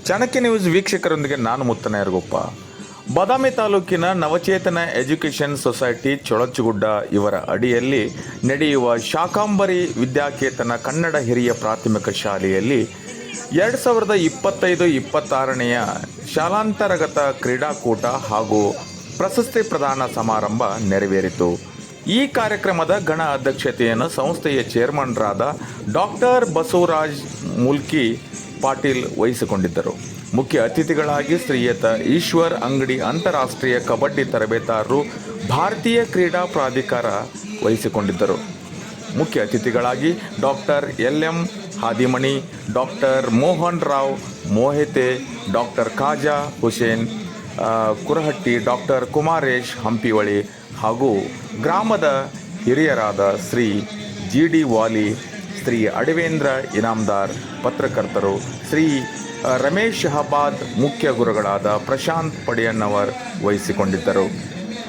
Chanakya news ವೀಕ್ಷಕರೊಂದಿಗೆ ನಾನು ಮುತ್ತನಾಯರಗೊಪ್ಪ. ಬಾದಾಮಿ ತಾಲೂಕಿನ ನವಚೇತನ education society Cholachagudda ಇವರ ಅಡಿಯಲ್ಲಿ ನಡೆಯುವ ಶಾಕಾಂಬರಿ ವಿದ್ಯಾಕೇತನ ಕನ್ನಡ ಹಿರಿಯ ಪ್ರಾಥಮಿಕ ಶಾಲೆಯಲ್ಲಿ 2025-26ನೆಯ ಶಾಲಾಂತರ್ಗತ ಕ್ರೀಡಾಕೂಟ ಹಾಗೂ ಪ್ರಶಸ್ತಿ ಪ್ರದಾನ ಸಮಾರಂಭ ನೆರವೇರಿತು. ಈ ಕಾರ್ಯಕ್ರಮದ ಗಣ ಅಧ್ಯಕ್ಷತೆಯನ್ನು ಸಂಸ್ಥೆಯ ಚೇರ್ಮನ್ರಾದ ಡಾಕ್ಟರ್ ಬಸವರಾಜ್ ಮುಲ್ಕಿ ಪಾಟೀಲ್ ವಹಿಸಿಕೊಂಡಿದ್ದರು. ಮುಖ್ಯ ಅತಿಥಿಗಳಾಗಿ ಶ್ರೀಯುತ ಈಶ್ವರ್ ಅಂಗಡಿ ಅಂತಾರಾಷ್ಟ್ರೀಯ ಕಬಡ್ಡಿ ತರಬೇತಾರರು ಭಾರತೀಯ ಕ್ರೀಡಾ ಪ್ರಾಧಿಕಾರ ವಹಿಸಿಕೊಂಡಿದ್ದರು. ಮುಖ್ಯ ಅತಿಥಿಗಳಾಗಿ doctor LM Hadimani, doctor Mohan Rao Mohite, doctor Khaja Hussain Kurahatti, doctor Kumaresh Hampivali ಹಾಗೂ ಗ್ರಾಮದ ಹಿರಿಯರಾದ ಶ್ರೀ GD ವಾಲಿ, ಶ್ರೀ ಅಡವೇಂದ್ರ ಇನಾಮದಾರ್ ಪತ್ರಕರ್ತರು, ಶ್ರೀ ರಮೇಶ್ ಶಹಬಾದ್ ಮುಖ್ಯ ಗುರುಗಳಾದ ಪ್ರಶಾಂತ್ ಪಡಿಯಣ್ಣವರ್ ವಹಿಸಿಕೊಂಡಿದ್ದರು.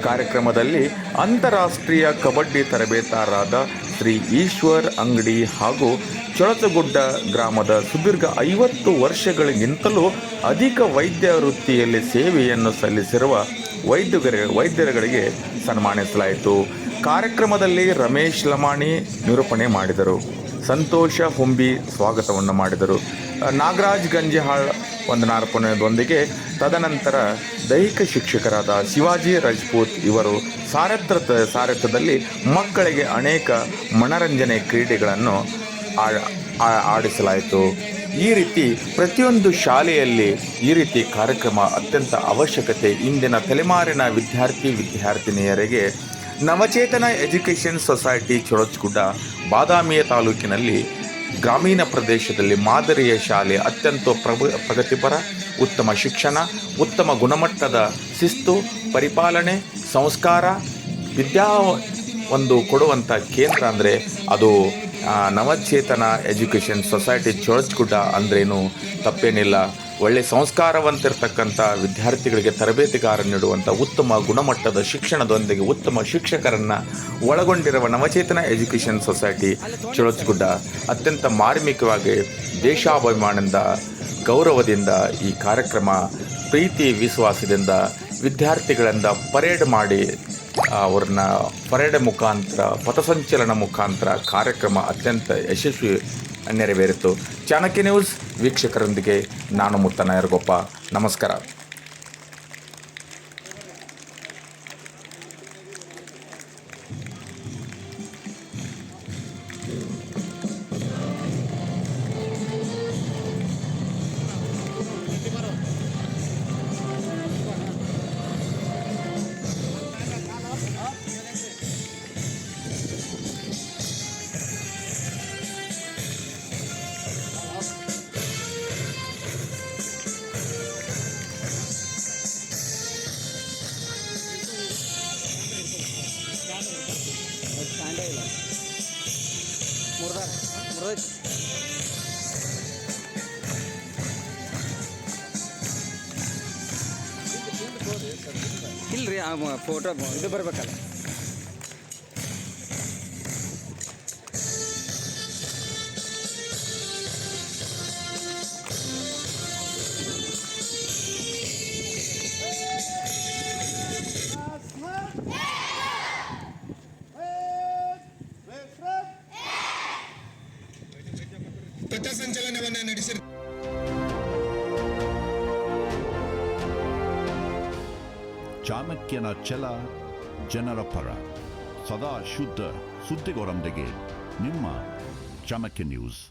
ಕಾರ್ಯಕ್ರಮದಲ್ಲಿ ಅಂತಾರಾಷ್ಟ್ರೀಯ ಕಬಡ್ಡಿ ತರಬೇತಾರರಾದ ಶ್ರೀ ಈಶ್ವರ್ ಅಂಗಡಿ ಹಾಗೂ ಚೊಳಚಗುಡ್ಡ ಗ್ರಾಮದ ಸುದೀರ್ಘ 50 ವರ್ಷಗಳಿಗಿಂತಲೂ ಅಧಿಕ ವೈದ್ಯ ವೃತ್ತಿಯಲ್ಲಿ ಸೇವೆಯನ್ನು ಸಲ್ಲಿಸಿರುವ ವೈದ್ಯರುಗಳಿಗೆ ಸನ್ಮಾನಿಸಲಾಯಿತು. ಕಾರ್ಯಕ್ರಮದಲ್ಲಿ ರಮೇಶ್ ಲಮಾಣಿ ನಿರೂಪಣೆ ಮಾಡಿದರು. ಸಂತೋಷ ಹುಂಬಿ ಸ್ವಾಗತವನ್ನು ಮಾಡಿದರು. ನಾಗರಾಜ್ ಗಂಜೆಹಾಳ್ ವಂದನಾರ್ಪಣೆಯೊಂದಿಗೆ ತದನಂತರ ದೈಹಿಕ ಶಿಕ್ಷಕರಾದ ಶಿವಾಜಿ ರಾಜ್ಪೂತ್ ಇವರು ಸಾರಥ್ಯದಲ್ಲಿ ಮಕ್ಕಳಿಗೆ ಅನೇಕ ಮನರಂಜನೆ ಕ್ರೀಡೆಗಳನ್ನು ಆಡಿಸಲಾಯಿತು. ಈ ರೀತಿ ಪ್ರತಿಯೊಂದು ಶಾಲೆಯಲ್ಲಿ ಈ ರೀತಿ ಕಾರ್ಯಕ್ರಮ ಅತ್ಯಂತ ಅವಶ್ಯಕತೆ. ಇಂದಿನ ತಲೆಮಾರಿನ ವಿದ್ಯಾರ್ಥಿನಿಯರಿಗೆ ನವಚೇತನ ಎಜುಕೇಷನ್ ಸೊಸೈಟಿ ಚೊಳಚಗುಡ್ಡ ಬಾದಾಮಿಯ ತಾಲೂಕಿನಲ್ಲಿ ಗ್ರಾಮೀಣ ಪ್ರದೇಶದಲ್ಲಿ ಮಾದರಿಯ ಶಾಲೆ, ಅತ್ಯಂತ ಪ್ರಗತಿಪರ, ಉತ್ತಮ ಶಿಕ್ಷಣ, ಉತ್ತಮ ಗುಣಮಟ್ಟದ ಶಿಸ್ತು, ಪರಿಪಾಲನೆ, ಸಂಸ್ಕಾರ, ವಿದ್ಯಾ ಕೊಡುವಂಥ ಕೇಂದ್ರ ಅಂದರೆ ಅದು ನವಚೇತನ ಎಜುಕೇಷನ್ ಸೊಸೈಟಿ ಚೊಳಚಗುಡ್ಡ ಅಂದ್ರೇನು ತಪ್ಪೇನಿಲ್ಲ. ಒಳ್ಳೆ ಸಂಸ್ಕಾರವಂತಿರ್ತಕ್ಕಂಥ ವಿದ್ಯಾರ್ಥಿಗಳಿಗೆ ತರಬೇತಿಗಾರ ನೀಡುವಂಥ ಉತ್ತಮ ಗುಣಮಟ್ಟದ ಶಿಕ್ಷಣದೊಂದಿಗೆ ಉತ್ತಮ ಶಿಕ್ಷಕರನ್ನು ಒಳಗೊಂಡಿರುವ ನವಚೇತನ ಎಜುಕೇಷನ್ ಸೊಸೈಟಿ ಚೊಳಚಗುಡ್ಡ ಅತ್ಯಂತ ಮಾರ್ಮಿಕವಾಗಿ ದೇಶಾಭಿಮಾನದಿಂದ ಗೌರವದಿಂದ ಈ ಕಾರ್ಯಕ್ರಮ ಪ್ರೀತಿ ವಿಶ್ವಾಸದಿಂದ ವಿದ್ಯಾರ್ಥಿಗಳಿಂದ ಪರೇಡ್ ಮಾಡಿ ಅವ್ರನ್ನ ಪರೇಡ್ ಮುಖಾಂತರ ಪಥಸಂಚಲನ ಮುಖಾಂತರ ಕಾರ್ಯಕ್ರಮ ಅತ್ಯಂತ ಯಶಸ್ವಿ ನೆರವೇರಿತು. ಚಾಣಕ್ಯ ನ್ಯೂಸ್ ವೀಕ್ಷಕರೊಂದಿಗೆ ನಾನು ಮುತ್ತನಾಯರಗೊಪ್ಪ. ನಮಸ್ಕಾರ. ಇಲ್ರಿ ಆ ಫೋಟೋ ಇದು ಬರ್ಬೇಕಲ್ಲ. ಪಥಸಂಚಲನವನ್ನು ನಡೆಸಿದ ಚಾಣಕ್ಯನ ಛಲ ಜನರ ಪರ, ಸದಾ ಶುದ್ಧ ಸುದ್ದಿಗಳೊಂದಿಗೆ ನಿಮ್ಮ ಚಾಣಕ್ಯ ನ್ಯೂಸ್.